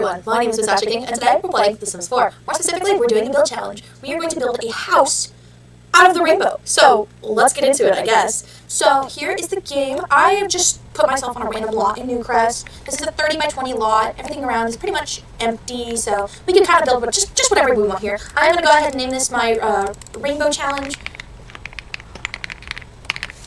everyone, my name is MSAshiking, and today we're playing The Sims 4. More specifically, we're doing a build challenge. We are going to build a house out of the rainbow. So, let's get into it, I guess. So, here is the game. I have just put myself on a random lot in Newcrest. This is a 30 by 20 lot. Everything around is pretty much empty, so we can kind of build just whatever we want here. I'm going to go ahead and name this my rainbow challenge.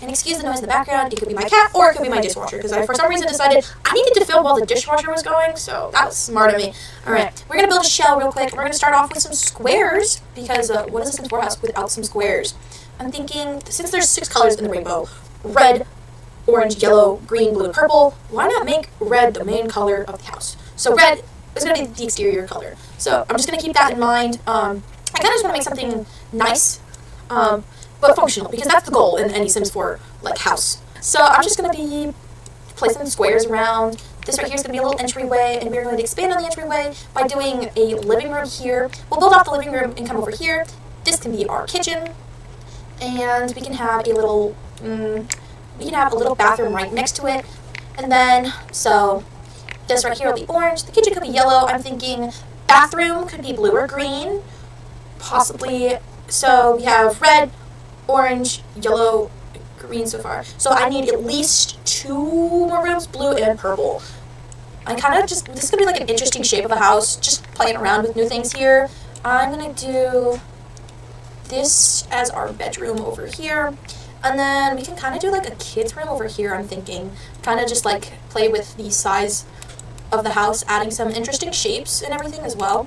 And excuse the noise in the background, it could be my cat or it could be my dishwasher, because I for some reason decided I needed to film while the dishwasher was going, so that was smart of me. Alright, we're going to build a shell real quick. We're going to start off with some squares, because what is a Sims 4 house without some squares? I'm thinking, since there's 6 colors in the rainbow, red, orange, yellow, green, blue, and purple, why not make red the main color of the house? So red is going to be the exterior color. So I'm just going to keep that in mind. I kind of just want to make something nice, but functional, because that's the goal in any Sims 4 like house. So I'm just going to be placing squares around. This right here is going to be a little entryway, and we're going to expand on the entryway by doing a living room here. We'll build off the living room and come over here. This can be our kitchen, and we can have a little bathroom right next to it. And then so this right here will be orange. The kitchen could be yellow. I'm thinking bathroom could be blue or green, possibly. So we have red, orange, yellow, green so far. So I need at least 2 more rooms, blue and purple. I kind of just, this is going to be like an interesting shape of a house, just playing around with new things here. I'm going to do this as our bedroom over here. And then we can kind of do like a kid's room over here, I'm thinking. Kind of just like play with the size of the house, adding some interesting shapes and everything as well.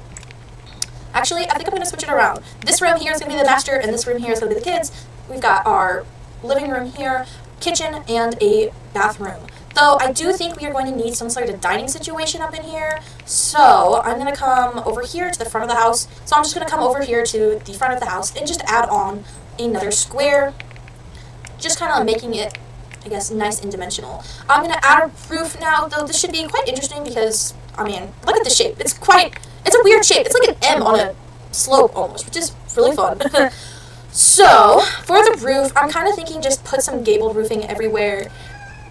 Actually, I think I'm going to switch it around. This room here is going to be the master, and this room here is going to be the kids. We've got our living room here, kitchen, and a bathroom. Though I do think we are going to need some sort of dining situation up in here. So I'm going to come over here to the front of the house. So I'm just going to come over here to the front of the house and just add on another square. Just kind of making it, I guess, nice and dimensional. I'm going to add a roof now, though this should be quite interesting because, I mean, look at the shape. It's a weird shape. It's like an M on a slope almost, which is really fun. So, for the roof, I'm kind of thinking just put some gabled roofing everywhere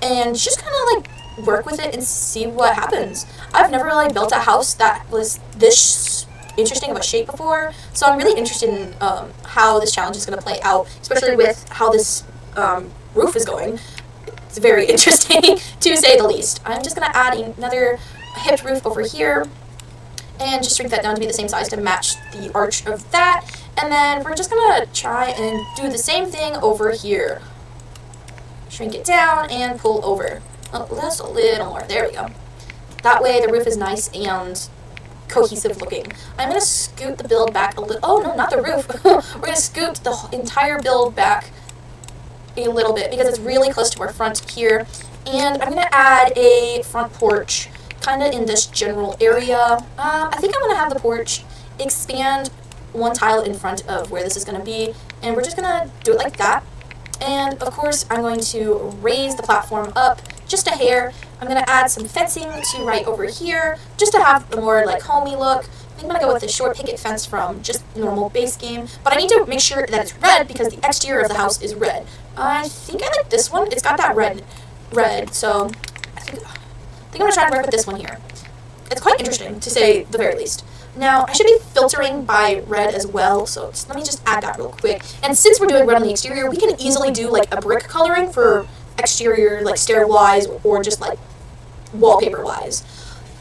and just kind of like work with it and see what happens. I've never really built a house that was this interesting of a shape before, so I'm really interested in how this challenge is going to play out, especially with how this roof is going. It's very interesting, to say the least. I'm just going to add another hipped roof over here, and just shrink that down to be the same size to match the arch of that. And then we're just going to try and do the same thing over here. Shrink it down and pull over. Oh, that's a little more. There we go. That way the roof is nice and cohesive looking. I'm going to scoot the build back a little. Oh, no, not the roof. We're going to scoot the entire build back a little bit because it's really close to our front here. And I'm going to add a front porch kind of in this general area. I think I'm going to have the porch expand one tile in front of where this is going to be, and we're just going to do it like that. And of course I'm going to raise the platform up just a hair. I'm going to add some fencing to right over here just to have a more like homey look. I think I'm going to go with the short picket fence from just normal base game, but I need to make sure that it's red because the exterior of the house is red. I think I like this one. It's got that red, so I think I'm going to try and work with this one here. It's quite interesting, to say the very least. Now, I should be filtering by red as well, so let me just add that real quick. And since we're doing red on the exterior, we can easily do like a brick coloring for exterior, like stair-wise, or just like wallpaper-wise.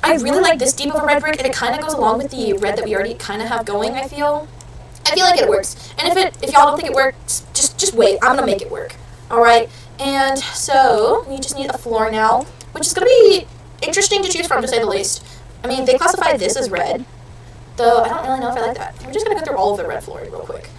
I really like this deep of a red brick, and it kind of goes along with the red that we already kind of have going, I feel like it works. And if y'all don't think it works, just wait. I'm going to make it work. Alright, and so we just need a floor now, which is going to be interesting to choose from, to say the least. I mean, they classify this as red, though I don't really know if I like that. We're just going to go through all of the red flooring real quick.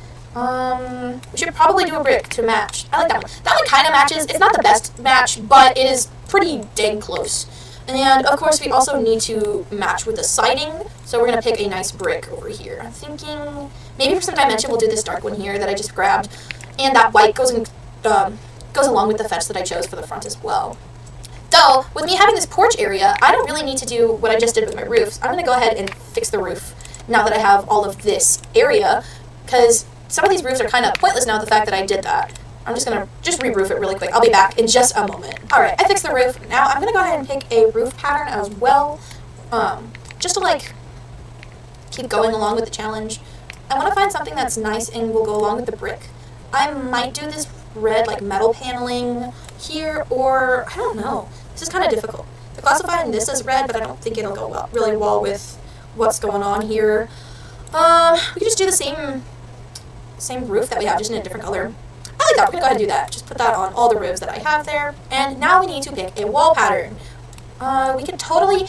We should probably do a brick to match. I like that one. That one kind of matches. It's not the best match, but it is pretty dang close. And, of course, we also need to match with the siding, so we're going to pick a nice brick over here. I'm thinking maybe for some dimension we'll do this dark one here that I just grabbed, and that white goes along with the fetch that I chose for the front as well. Though, with me having this porch area, I don't really need to do what I just did with my roofs. I'm going to go ahead and fix the roof now that I have all of this area, because some of these roofs are kind of pointless now, the fact that I did that. I'm just going to re-roof it really quick. I'll be back in just a moment. Alright, I fixed the roof. Now I'm going to go ahead and pick a roof pattern as well. just to like keep going along with the challenge. I want to find something that's nice and will go along with the brick. I might do this red like metal paneling here, or I don't know. This is kind of difficult. I'm classifying this as red, but I don't think it'll go really well with what's going on here. We could just do the same roof that we have, just in a different color. I like that. We're gonna go ahead and do that. Just put that on all the roofs that I have there. And now we need to pick a wall pattern. We can totally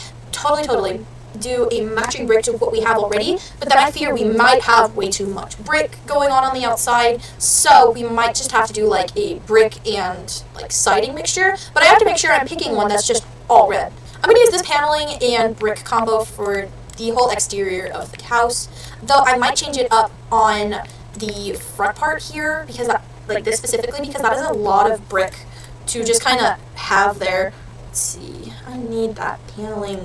do a matching brick to what we have already, but then I fear we might have way too much brick going on the outside, so we might just have to do like a brick and like siding mixture. But I have to make sure I'm picking one that's just all red. I'm gonna use this paneling and brick combo for the whole exterior of the house, though I might change it up on the front part here, because that, like this specifically, because that is a lot of brick to just kind of have there. Let's see, I need that paneling.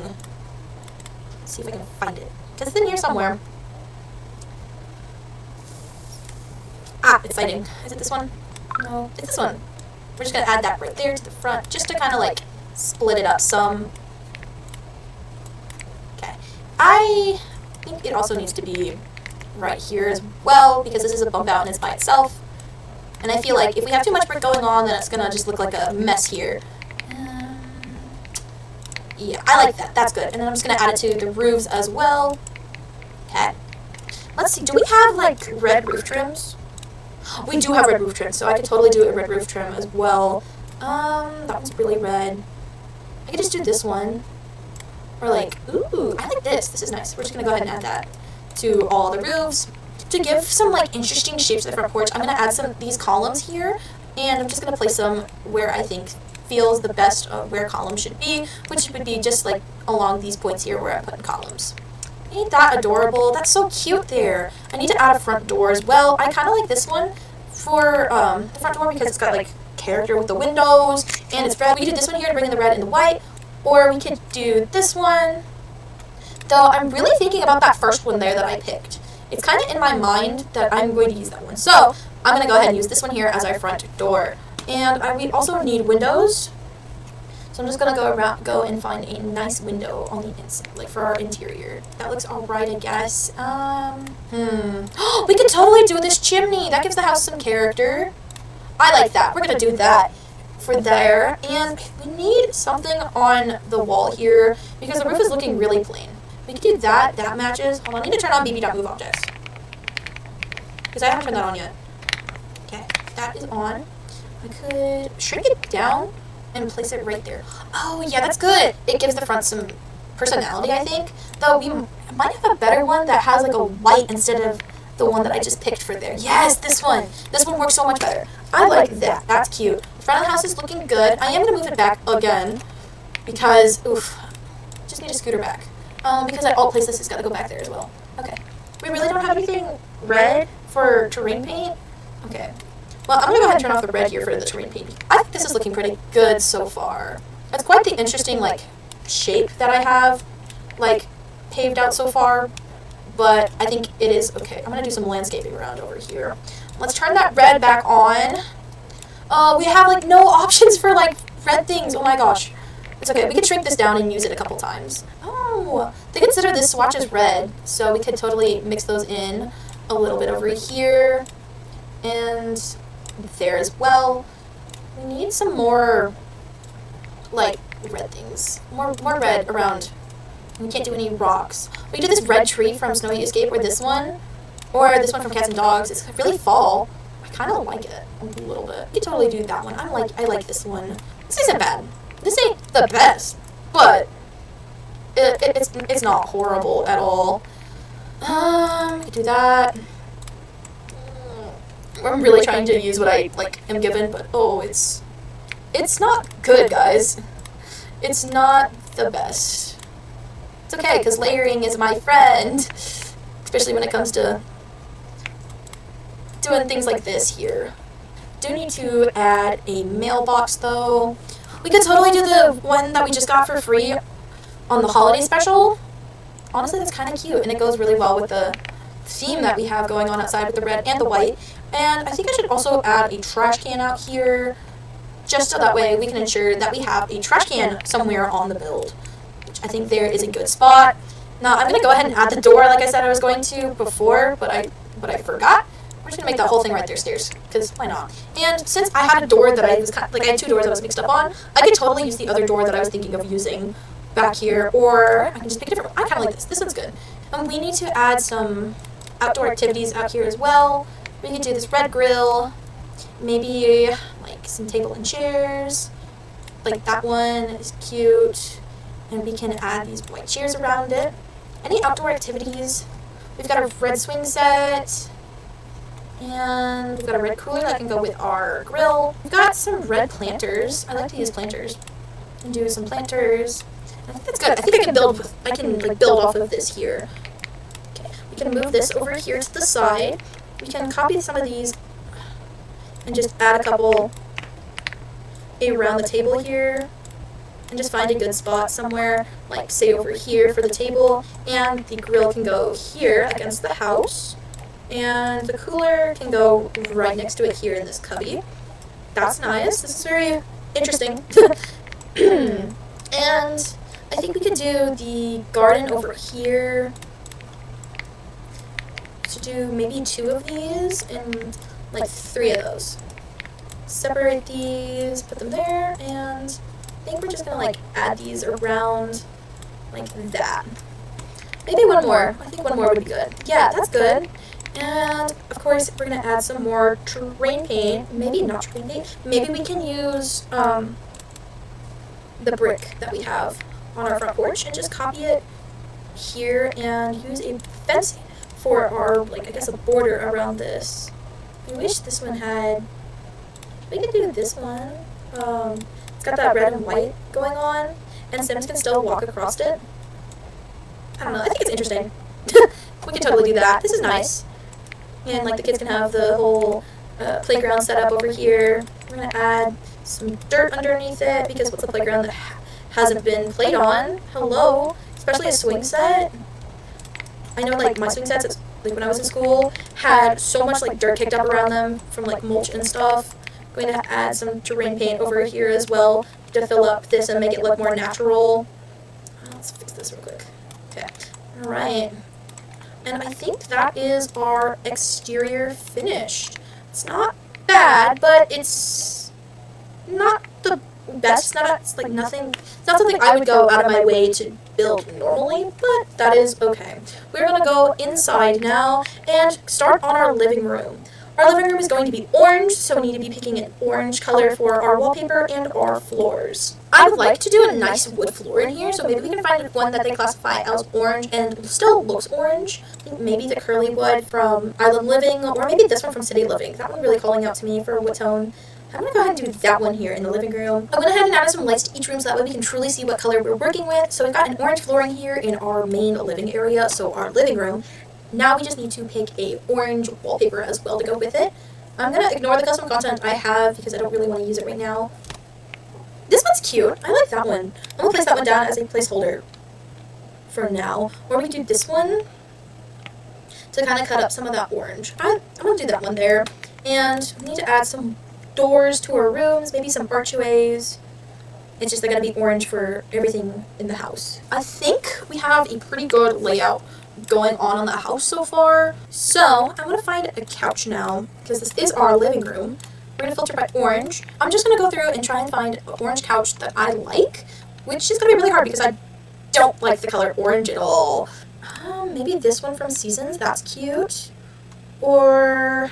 Let's see if I can find it, because it's in here somewhere. Ah, it's siding. Is it this one? No, it's this one. We're just gonna add that right there to the front, just to kind of like split it up some. Okay, I think it also needs to be right here as well, because this is a bump out and it's by itself. And I feel like if we have too much brick going on, then it's gonna just look like a mess here. Yeah, I like that. That's good. And then I'm just gonna add it to the roofs as well. Okay. Let's see. Do we have like red roof trims? We do have red roof trims, so I could totally do a red roof trim as well. That one's really red. I could just do this one. Or like, ooh, I like this. This is nice. We're just gonna go ahead and add that to all the roofs. To give some like interesting shapes to the front porch, I'm gonna add some of these columns here, and I'm just gonna place them where I think feels the best of where columns should be, which would be just like along these points here where I put in columns. Ain't that adorable? That's so cute there. I need to add a front door as well. I kind of like this one for the front door because it's got like character with the windows, and it's red. We could do this one here to bring in the red and the white, or we could do this one. Though I'm really thinking about that first one there that I picked. It's kind of in my mind that I'm going to use that one. So I'm going to go ahead and use this one here as our front door. And we also need windows. So I'm just going to go and find a nice window on the inside, like for our interior. That looks alright, I guess. We could totally do this chimney. That gives the house some character. I like that. We're going to do that for there. And we need something on the wall here because the roof is looking really plain. We can do that. That matches. Hold on. I need to turn on BB.move objects, because I haven't turned that on yet. Okay. That is on. I could shrink it down and place it right there. Oh, yeah, that's good. It gives the front some personality, I think. Though we might have a better one that has like a white instead of the one that I just picked for there. Yes, this one. This one works so much better. I like that. That's cute. The front of the house is looking good. I am going to move it back again because, oof, just need a scooter back. Because all places has got to go back there as well. Okay. We really don't have anything red for terrain paint? Okay. Well, I'm going to go ahead and turn off the red here for the terrain paint. I think this is looking pretty good so far. It's quite the interesting, like, shape that I have, like, paved out so far. But I think it is okay. I'm going to do some landscaping around over here. Let's turn that red back on. We have, like, no options for, like, red things. Oh, my gosh. It's okay. We could shrink this down and use it a couple times. Oh, they consider this swatch as red, so we could totally mix those in a little bit over here and there as well. We need some more, like, red things. More red around. We can't do any rocks. We could do this red tree from Snowy Escape, or this one from Cats and Dogs. It's really fall. I kind of like it a little bit. We could totally do that one. I like this one. This isn't bad. This ain't the best, but it's not horrible at all. We could do that. I'm really trying to use what I am given, but oh, it's not good, guys. It's not the best. It's okay, because layering is my friend, especially when it comes to doing things like this here. Do need to add a mailbox though. We could totally do the one that we just got for free on the holiday special. Honestly, that's kind of cute, and it goes really well with the theme that we have going on outside with the red and the white. And I think I should also add a trash can out here, just so that way we can ensure that we have a trash can somewhere on the build, which I think there is a good spot. Now I'm gonna go ahead and add the door like I said I was going to before, but I forgot. We're just gonna make that whole thing right there stairs, because why not? And since I had a door that I was I had two doors I was mixed up on, I could totally use the other door that I was thinking of using back here, or I can just pick a different one. I kind of like this. This one's good. We need to add some outdoor activities out here as well. We can do this red grill, maybe like some table and chairs. Like that one is cute, and we can add these white chairs around it. Any outdoor activities? We've got a red swing set, and we've got a red cooler that can go with our grill. We've got some red planters. I like to use planters. And do some planters. I think that's good. I think I can build off of this here. Okay, we can move this over here to the side. We can copy some of these and just add a couple around the table here. And just find a good spot somewhere, like say over here for the table, and the grill can go here against the house, and the cooler can go right next to it here in this cubby. That's nice. This is very interesting. And I think we could do the garden over here. So do maybe 2 of these and like 3 of those. Separate these, put them there, and I think we're just gonna like add these around like that. Maybe one more. I think one more would be good. Yeah, that's good. And of course we're gonna add some more terrain paint. Maybe not terrain paint. Maybe we can use the brick that we have on our front porch and just copy it here and use a fence for our, like, I guess a border around this. I wish this one had, we could do this one. It's got that red and white going on, and Sims can still walk across it. I don't know, I think it's interesting. We can totally do that. This is nice. And like the kids can have the whole playground set up over here. We're gonna add some dirt underneath it, because what's a playground that hasn't been played on? Hello, especially a swing set. I know like my swing sets, like when I was in school, had so much like dirt kicked up around them from like mulch and stuff. I'm going to add some terrain paint over here as well to fill up this and make it look more natural. Let's fix this real quick. Okay, alright. And I think that is our exterior finished. It's not bad, but it's not the best. It's like nothing. It's not something I would go out of my way to build normally, but that is okay. We're gonna go inside now and start on our living room. Our living room is going to be orange, so we need to be picking an orange color for our wallpaper and our floors. I would like to do a nice wood floor in here, so maybe we can find one that they classify as orange and still looks orange. I think maybe the curly wood from Island Living, or maybe this one from City Living. That one really calling out to me for wood tone. I'm going to go ahead and do that one here in the living room. I went ahead and added some lights to each room so that way we can truly see what color we're working with. So we've got an orange flooring here in our main living area, so our living room. Now we just need to pick a orange wallpaper as well to go with it. I'm going to ignore the custom content I have because I don't really want to use it right now. This one's cute. I like that one. I'm going to place that one down as a placeholder for now. Or we can do this one to kind of cut up some of that orange. I'm going to do that one there. And we need to add some doors to our rooms, maybe some archways. It's just they're going to be orange for everything in the house. I think we have a pretty good layout going on the house so far. So I'm going to find a couch now, because this is our living room. We're going to filter by orange. I'm just going to go through and try and find an orange couch that I like, which is going to be really hard because I don't like the color orange at all. Maybe this one from Seasons, that's cute. Or,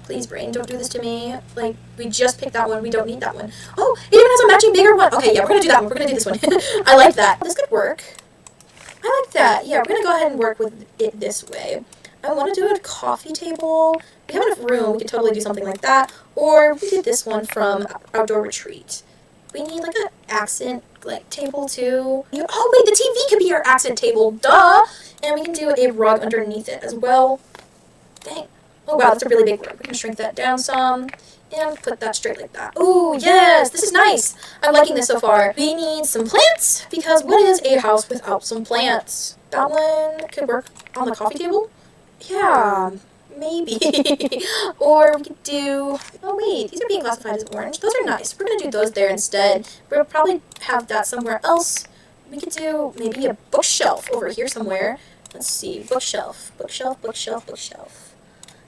please brain, don't do this to me. Like, we just picked that one, we don't need that one. Oh, it even has a matching bigger one. Okay, yeah, we're going to do that one, we're going to do this one. I like that. This could work. I like that. Yeah, we're going to go ahead and work with it this way. I want to do a coffee table. We have enough room. We could totally do something like that. Or we did this one from Outdoor Retreat. We need like an accent like table too. Oh wait, the TV could be our accent table. Duh! And we can do a rug underneath it as well. Dang. Oh wow, that's a really big rug. We're going to shrink that down some. And put that straight like that. Ooh, yes! This is nice! I'm liking this so far. We need some plants, because what is a house without some plants? That one could work on the coffee table? Yeah, maybe. Or we could do... Oh wait, these are being classified as orange. Those are nice. We're going to do those there instead. We'll probably have that somewhere else. We could do maybe a bookshelf over here somewhere. Let's see, bookshelf, bookshelf, bookshelf, bookshelf.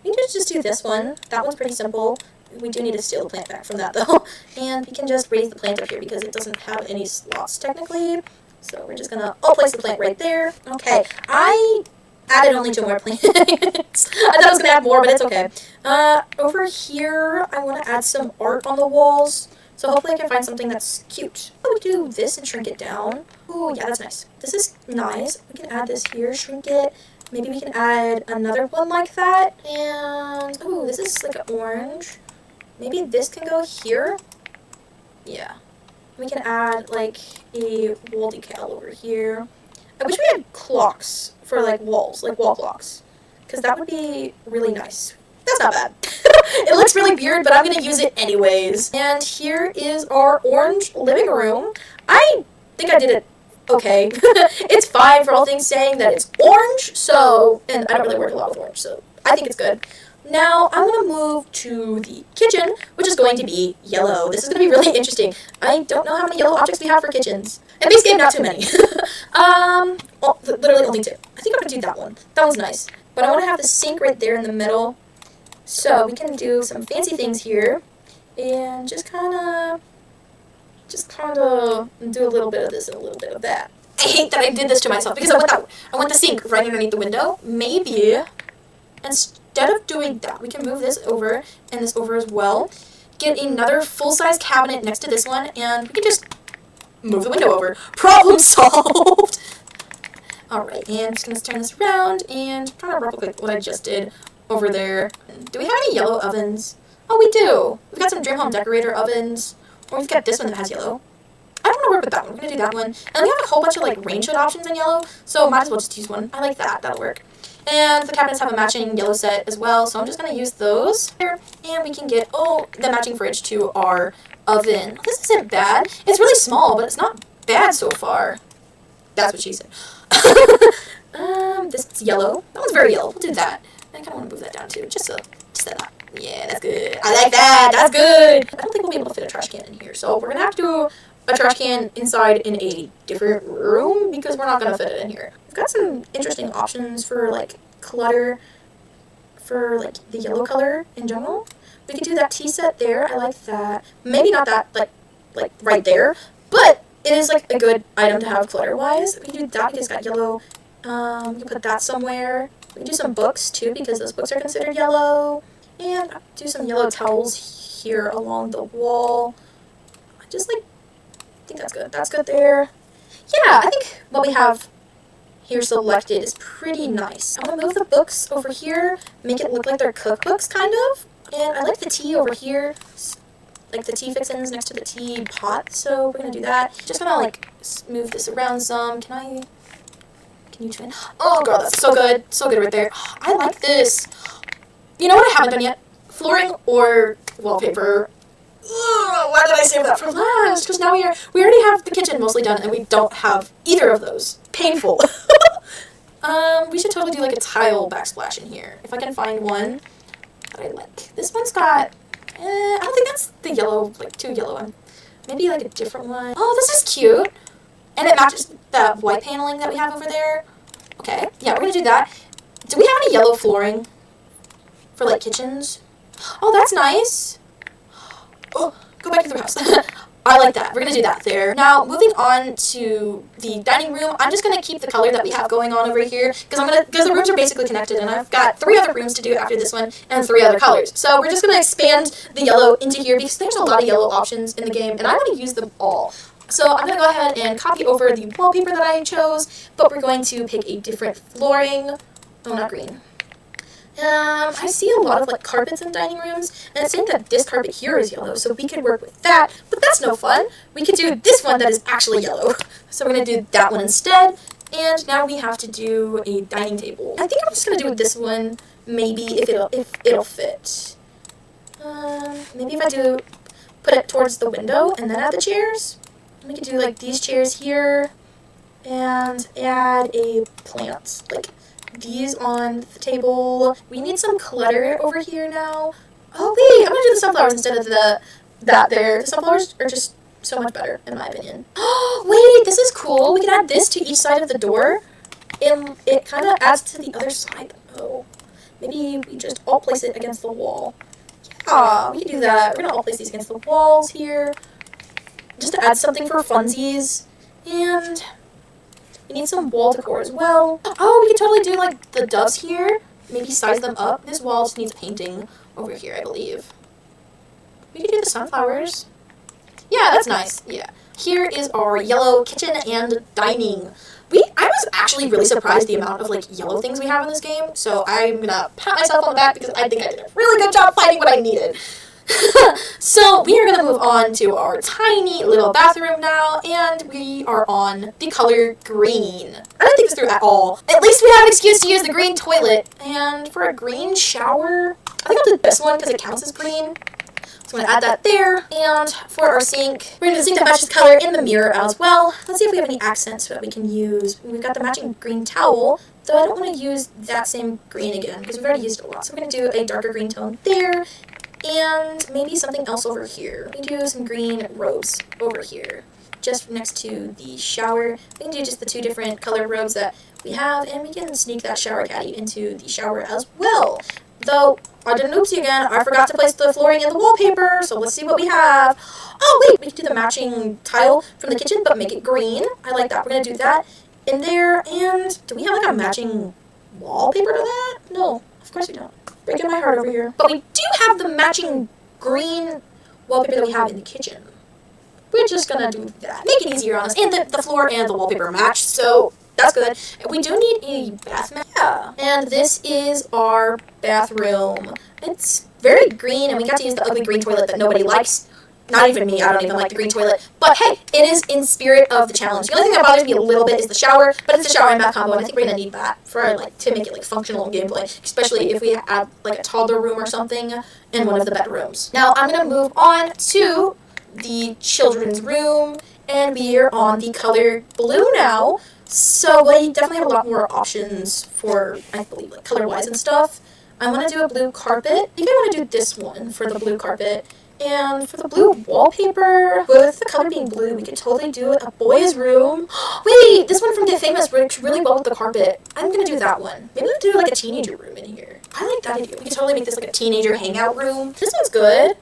We can just do this one. That one's pretty simple. We do need to steal the plant back from that though. And we can just raise the plant up here because it doesn't have any slots technically. So we're just gonna place the plant right there. Okay, I added only 2 more plants. I thought I was gonna add more, but it's okay. Over here, I want to add some art on the walls. So hopefully I can find something that's cute. We can do this and shrink it down. Oh yeah, that's nice. This is nice. We can add this here, shrink it. Maybe we can add another one like that. And, ooh, this is like an orange. Maybe this can go here. Yeah. We can add like a wall decal over here. I wish we had clocks for like walls, like wall clocks. Because that would be really nice. That's not bad. It looks really weird, but I'm going to use it anyways. And here is our orange living room. I think I did it okay. It's fine for all things saying that it's orange, so, and I don't really work a lot with orange, so I think it's good. Now, I'm going to move to the kitchen, which is going to be yellow. This is going to be really interesting. I don't know how many yellow objects we have for kitchens. In this game, not too many. Literally only 2. I think I'm going to do that one. That one's nice. But I want to have the sink right there in the middle. So we can do some fancy things here. And just kind of do a little bit of this and a little bit of that. I hate that I did this to myself because I want the sink right underneath the window. Maybe instead of doing that, we can move this over and this over as well. Get another full-size cabinet next to this one, and we can just move the window over. Problem solved! Alright, and I'm just going to turn this around and try to replicate what I just did over there. Do we have any yellow ovens? Oh, we do! We've got some Dream Home Decorator ovens. Or we've got this one that has yellow. I don't want to work with that one. We're going to do that one. And we have a whole bunch of like range hood options in yellow, so might as well just use one. I like that. That'll work. And the cabinets have a matching yellow set as well, so I'm just going to use those here. And we can get, the matching fridge to our oven. This isn't bad. It's really small, but it's not bad so far. That's what she said. This is yellow. That one's very yellow. We'll do that. I kind of want to move that down too, just that. Yeah, that's good. I like that. That's good. I don't think we'll be able to fit a trash can in here, so we're going to have to do a trash can inside in a different room because we're not going to fit it in here. We've got some interesting options for, like, clutter for, like, the yellow color in general. We could do that tea set there. I like that. Maybe not that, like right there, but it is, like, a good item to have clutter-wise. We can do that because it's got yellow. We can put that somewhere. We can do some books, too, because those books are considered yellow. And do some yellow towels here along the wall. I think that's good. That's good there. Yeah, I think what we have here selected is pretty nice. I'm going to move the books over here, make it look like they're cookbooks, kind of. And I like the tea over here, like the tea fixins next to the tea pot, so we're going to do that. Just going to, like, move this around some. Can you twin? Oh, girl, that's so good. So good right there. I like this. You know what I haven't done yet? Flooring or wallpaper. Ugh, why did I save that for last? Because now we already have the kitchen mostly done, and we don't have either of those. Painful. We should totally do like a tile backsplash in here. If I can find one that I like. This one's got, I don't think that's the yellow, like too yellow one. Maybe like a different one. Oh, this is cute. And it matches the white paneling that we have over there. Okay, yeah, we're going to do that. Do we have any yellow flooring for like kitchens? Oh, that's nice. Oh, go back to the house. I like that. We're going to do that there. Now, moving on to the dining room, I'm just going to keep the color that we have going on over here because the rooms are basically connected, and I've got 3 other rooms to do after this one and 3 other colors. So we're just going to expand the yellow into here because there's a lot of yellow options in the game, and I want to use them all. So I'm going to go ahead and copy over the wallpaper that I chose, but we're going to pick a different flooring. Oh, not green. I see a lot of like carpets in dining rooms, and it's saying that this carpet here is yellow, so we could work with that, but that's no fun. We could do this one that is actually yellow. So we're going to do that one instead, and now we have to do a dining table. I think I'm just going to do this one, maybe, if it'll fit. Maybe if I put it towards the window and then add the chairs. We could do like these chairs here, and add a plant, like these on the table. We need some clutter over here now. Oh wait, I'm gonna do the sunflowers instead of that there. The sunflowers are just so much better, in my opinion. Oh, wait, this is cool. We can add this to each side of the door, and it kind of adds to the other side. Oh, maybe we just all place it against the wall. Yeah, we can do that. We're going to all place these against the walls here, just to add something for funsies. And we need some wall decor as well. Oh, we could totally do, like, the doves here. Maybe size them up. This wall just needs painting over here, I believe. We could do the sunflowers. Yeah, that's nice. Yeah. Here is our yellow kitchen and dining. I was actually really surprised the amount of, like, yellow things we have in this game. So I'm gonna pat myself on the back because I think I did a really good job finding what I needed. So we are going to move on to our tiny little bathroom now, and we are on the color green. I didn't think this through at all. At least we have an excuse to use the green toilet. And for a green shower, I think I'll do this one because it counts as green. So I'm going to add that there. And for our sink, we're going to do the sink that matches color in the mirror as well. Let's see if we have any accents that we can use. We've got the matching green towel, though I don't want to use that same green again because we've already used it a lot. So we're going to do a darker green tone there. And maybe something else over here. We can do some green robes over here, just next to the shower. We can do just the two different colored robes that we have, and we can sneak that shower caddy into the shower as well. Though, I did an oopsie again. I forgot to place the flooring in the wallpaper, so let's see what we have. Oh, wait, we can do the matching tile from the kitchen, but make it green. I like that. We're going to do that in there. And do we have, like, a matching wallpaper to that? No, of course we don't. Breaking my heart over here. But we do have the matching green wallpaper that we have in the kitchen. We're just gonna do that. Make it easier on us. And the floor and the wallpaper match, so that's good. We do need a bath mat. Yeah. And this is our bathroom. It's very green, and we got to use the ugly green toilet that nobody likes. Not even me, I don't even like the green toilet. But hey, it is in spirit of the challenge. The only thing that bothers me a little bit is the shower, but it's the shower and bath combo, and I think we're gonna need that for to make it like functional gameplay, especially if we add like a toddler room or something in one of the bedrooms. Now I'm gonna move on to the children's room, and we are on the color blue now. So we definitely have a lot more options for, I believe, like color-wise and stuff. I want to do a blue carpet. I think I want to do this one for the blue carpet. And for the blue wallpaper, with the color being blue, we could totally do a boys' room. Wait, this one from The Famous works really well with the carpet. I'm going to do that one. Maybe we'll do like a teenager room in here. I like that idea. We could totally make this like a teenager hangout room. This one's good.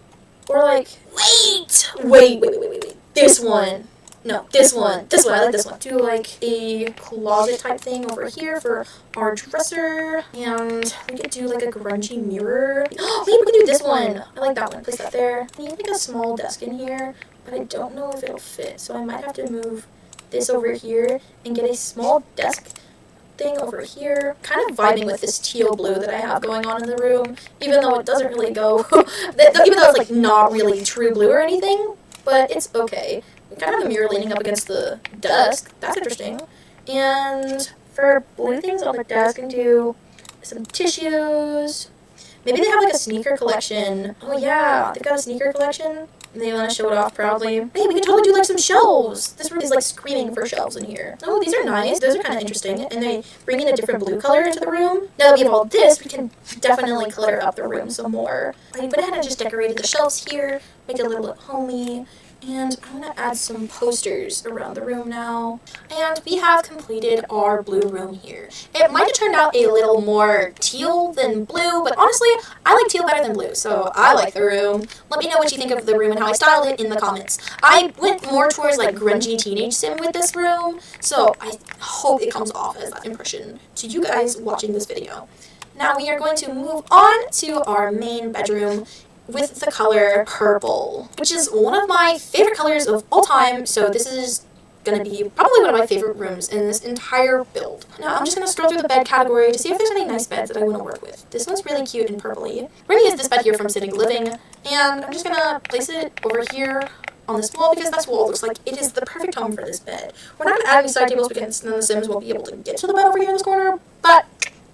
Or like, wait. This one. No, this one. This one. I like this one. Do like a closet type thing over here for our dresser. And we could do like a grungy mirror. Oh, wait, we can do this one. I like that one. Place that there. I need like a small desk in here, but I don't know if it'll fit. So I might have to move this over here and get a small desk thing over here. Kind of vibing with this teal blue that I have going on in the room, even though it doesn't really go, even though it's like not really true blue or anything, but it's okay. We kind of have the mirror leaning up against the desk. That's interesting. And for blue things on the desk, I can do some tissues. Maybe they have like a sneaker collection. Oh yeah, they've got a sneaker collection. And they want to show it off proudly. Hey, we can totally do like some shelves. This room is like screaming for shelves in here. Oh, these are nice. Those are kind of interesting. And they bring in a different blue color into the room. Now that we have all this, we can definitely clutter up the room some more. I went ahead and just decorated the shelves here, make it a little bit homey. And I'm going to add some posters around the room now. And we have completed our blue room here. It might have turned out a little more teal than blue, but honestly, I like teal better than blue, so I like the room. Let me know what you think of the room and how I styled it in the comments. I went more towards like grungy teenage sim with this room, so I hope it comes off as that impression to you guys watching this video. Now we are going to move on to our main bedroom with the color purple, which is one of my favorite colors of all time, so this is going to be probably one of my favorite rooms in this entire build. Now I'm just going to scroll through the bed category to see if there's any nice beds that I want to work with. This one's really cute and purpley. We're going to use this bed here from Sitting Living, and I'm just going to place it over here on this wall because this wall looks like it is the perfect home for this bed. We're not going to add any side tables because then the Sims won't be able to get to the bed over here in this corner, but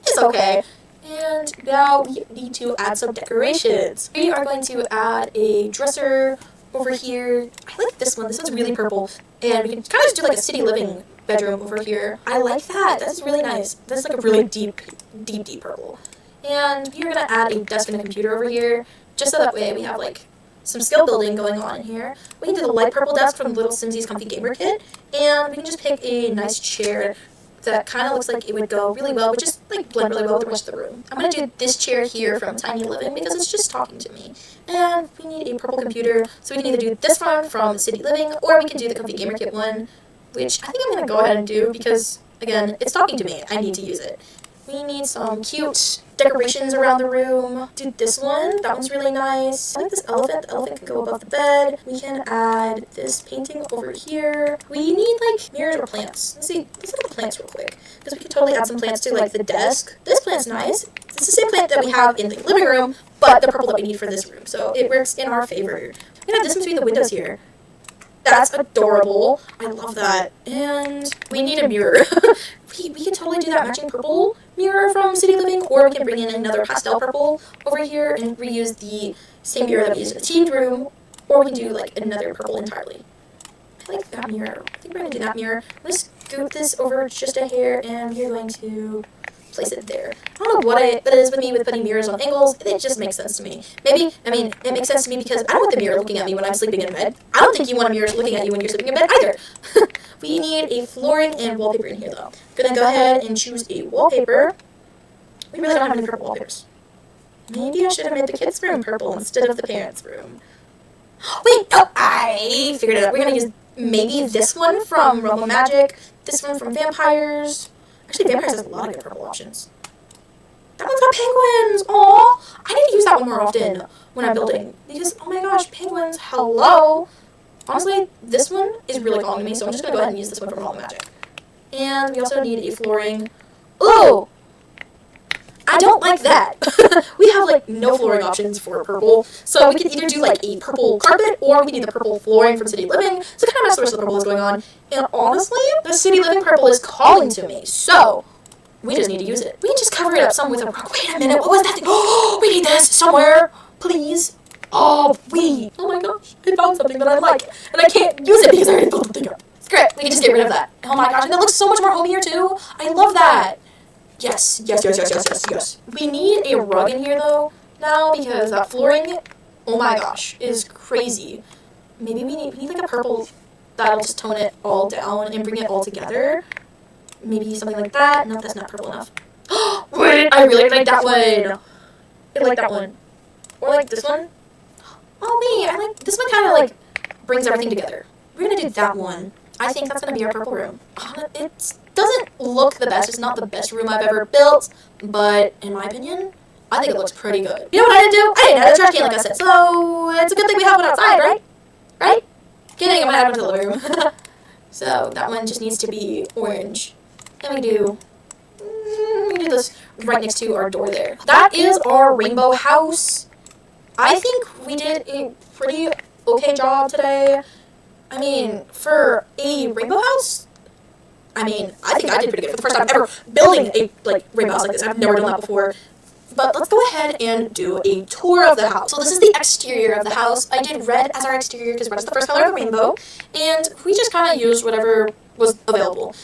it's okay. And now we need to add some decorations. We are going to add a dresser over here. I like this one. This one's really purple. And we can kind of just do like a city living bedroom over here. I like that. That's really nice. That's like a really deep purple. And we're going to add a desk and a computer over here, just so that way we have like some skill building going on in here. We can do the light purple desk from Little Simsy's Comfy Gamer Kit, and we can just pick a nice chair that kind of looks like it would go really well, but just like blend really well with the rest of the room. I'm going to do this chair here from Tiny Living because it's just talking to me. And we need a purple computer, so we can either do this one from City Living, or we can do the Comfy Gamer Kit one, which I think I'm going to go ahead and do because, again, it's talking to me. I need to use it. We need some cute decorations around the room. Do this one. That one's really nice. I like this elephant. The elephant can go above the bed. We can add this painting over here. We need, like, mirrors or plants. Let's see. Let's look at the plants real quick. Because we can totally add some plants to, like, the desk. This plant's nice. It's the same plant that we have in the living room, but the purple that we need for this room. So it works in our favor. We have this in between the windows here. That's adorable. I love that. And we need a mirror. we can totally do that matching purple mirror from City Living, or we can bring in another pastel purple over here and reuse the same mirror that we used in the teen room, or we can do like another purple entirely. I like that mirror. I think we're going to do that mirror. I'm going to scoot this over just a hair, and we're going to place it there. I don't know what it is with me with putting mirrors on angles. It just makes sense to me. Maybe, I mean, it makes sense to me because I don't want the mirror looking at me when I'm sleeping in bed. I don't think you want a mirror looking at you when you're sleeping in bed either. We need a flooring and wallpaper in here, though. I'm going to go ahead and choose a wallpaper. We really don't have any purple wallpapers. Maybe I should have made the kids' room purple instead of the parents' room. Wait, oh, I figured it out. We're going to use maybe this one from Rumble Magic, this one from Vampires. Actually, Vampires has a lot of good purple options. That one's got penguins! Aww! I need to use that one more often when I'm building. Because, oh my gosh, penguins, hello! Honestly, this one is really calling to me, so I'm just going to go ahead and use this one from Rumble Magic. And we also need a flooring. Ooh! I don't like that. We have, like, no flooring options for purple. So we can either do, like, a purple carpet, or we need the purple flooring from City Living. So kind of match the rest of the purple is going on. And honestly, the City Living purple is calling to me. So we just need to use it. We can just cover it up some with a rock. Wait a minute, what was that thing? Oh, we need this somewhere. Please. Oh, my gosh. I found something that I like. And I can't use it because I already built the thing up. Screw it. We can just get rid of that. Oh my gosh. And that looks so much more homier too. I love that. Yes. We need a rug in here, though, now, because that flooring, oh my gosh, is crazy. Maybe we need like, a purple that'll just tone it all down and bring it all together. Maybe something like that. No, that's not purple enough. Wait, I really like that one. I like that one. Or like this one. Oh, I like this one kind of, like, brings everything together. We're going to do that one. I think that's going to be our purple room. It doesn't look the best. It's not the best room I've ever built, but in my opinion, I think it looks pretty good. You know what I didn't do? I didn't add a trash can like I said, so it's a good thing we have one outside, right? Right? Kidding, I'm going to add one to the living room. So that one just needs to be orange. Then we do this right next to our door there. That is our rainbow house. I think we did a pretty okay job today. I mean, for a rainbow house, I think I did pretty good for the first time ever building a, like, rainbow house like this. I've never done that before. But let's go ahead and do a tour of the house. So this is the exterior of the house. I did red as our exterior because red is the first color of the rainbow. And we just kind of used whatever was available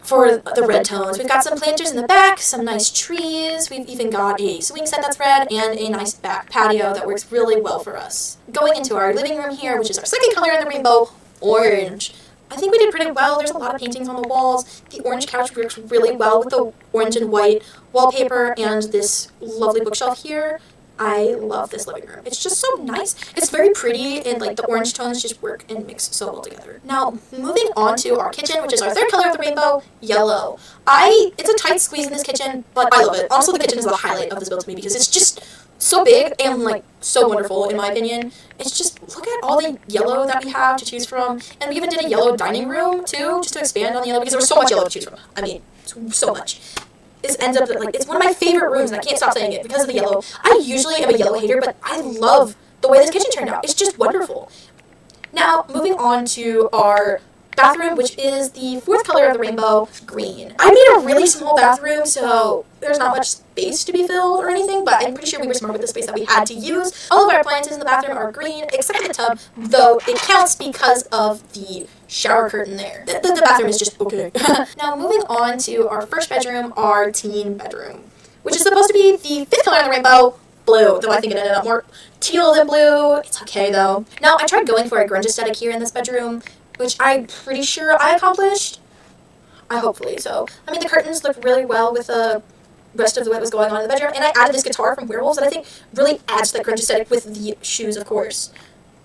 for the red tones. We've got some planters in the back, some nice trees. We've even got a swing set that's red and a nice back patio that works really well for us. Going into our living room here, which is our second color in the rainbow, orange. I think we did pretty well. There's a lot of paintings on the walls. The orange couch works really well with the orange and white wallpaper and this lovely bookshelf here. I love this living room. It's just so nice. It's very pretty, and like the orange tones just work and mix so well together. Now, moving on to our kitchen, which is our third color of the rainbow, yellow. It's a tight squeeze in this kitchen, but I love it. Also, the kitchen is the highlight of this build to me because it's just so big and like so wonderful in my opinion. It's just, look at all the yellow that we have to choose from. And we even did a yellow dining room too, just to expand on the yellow because there was so much yellow to choose from. I mean, so much. This ends up, like, it's one of my favorite rooms, and I can't stop saying it because of the yellow. I usually am a yellow hater, but I love the way this kitchen turned out. It's just wonderful. Now, moving on to our bathroom, which is the fourth color of the rainbow, green. I made a really small bathroom, so there's not much space to be filled or anything, but I'm pretty sure we were smart with the space that we had to use. All of our appliances in the bathroom are green, except for the tub, though it counts because of the shower curtain there. The bathroom is just okay. Now, moving on to our first bedroom, our teen bedroom, which is supposed to be the fifth color of the rainbow, blue, though I think it ended up more teal than blue. It's okay though. Now I tried going for a grunge aesthetic here in this bedroom, which I'm pretty sure I accomplished. Hopefully so. I mean, the curtains look really well with the rest of what was going on in the bedroom, and I added this guitar from Werewolves that I think really adds to that grunge aesthetic with the shoes, of course.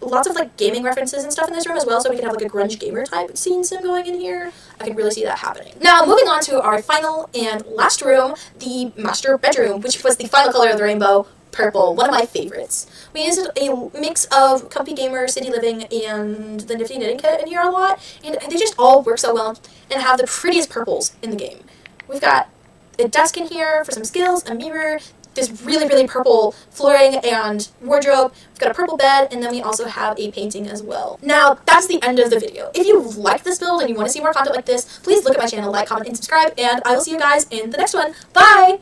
Lots of like gaming references and stuff in this room as well, so we can have like a grunge gamer type scene sim going in here. I can really see that happening. Now, moving on to our final and last room, the master bedroom, which was the final color of the rainbow, purple, one of my favorites. We used a mix of comfy gamer, city living, and the nifty knitting kit in here a lot, and they just all work so well and have the prettiest purples in the game. We've got a desk in here for some skills, a mirror, this really, really purple flooring and wardrobe. We've got a purple bed, and then we also have a painting as well. Now, that's the end of the video. If you like this build and you want to see more content like this, please look at my channel, like, comment, and subscribe, and I will see you guys in the next one. Bye!